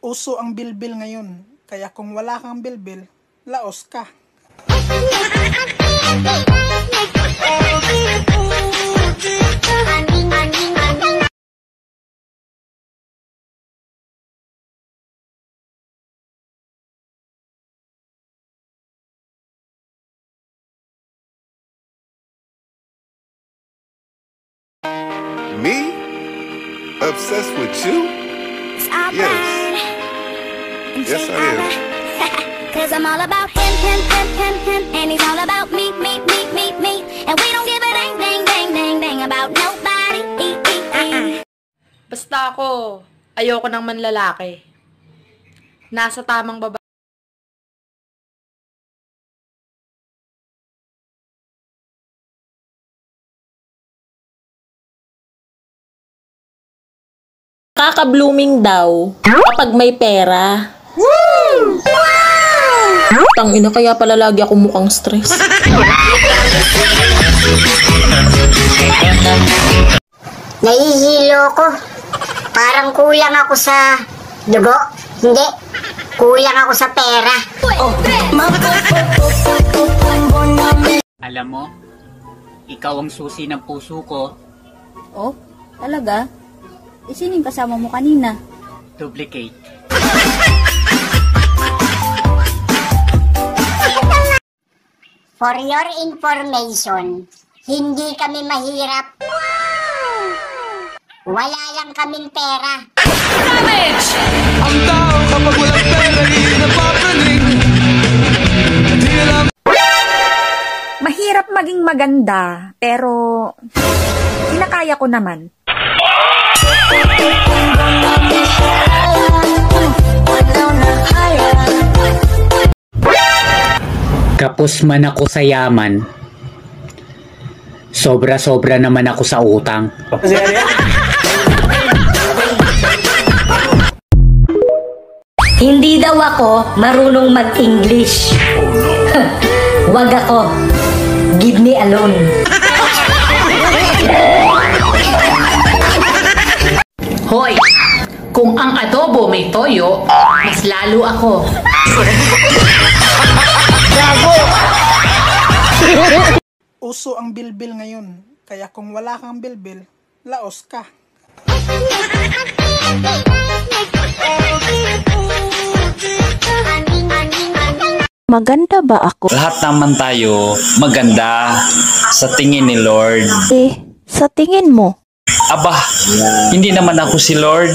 Uso ang bilbil ngayon, kaya kung wala kang bilbil, laos ka. Me? Obsessed with you? Yes. Yes, I am. Cause I'm all about him, and he's all about me. And we don't give a dang about nobody. Basta ako, ayoko ng manlalaki. Nasa tamang babae. Kaka-blooming daw kapag may pera. Woo! Wow! Tangina, kaya pala lagi ako mukhang stress. Nahihilo ko. Parang kulang ako sa dugo. Hindi. Kulang ako sa pera. Alam mo, ikaw ang susi ng puso ko. Oh, talaga? Sino yung kasama mo kanina? Duplicate. For your information, hindi kami mahirap. Wala lang kaming pera. Damage! Ang tao kapag walang pera, hindi napapanig. Mahirap maging maganda, pero kinakaya ko naman. Kapos man ako sa yaman, sobra-sobra naman ako sa utang. Hindi daw ako marunong mag-English. Wag ako. Give me alone. Hoy! Kung ang adobo may toyo, mas lalo ako. Uso ang bilbil ngayon, kaya kung wala kang bilbil, laos ka. Maganda ba ako? Lahat naman tayo maganda sa tingin ni Lord. Sa tingin mo? Aba, hindi naman ako si Lord.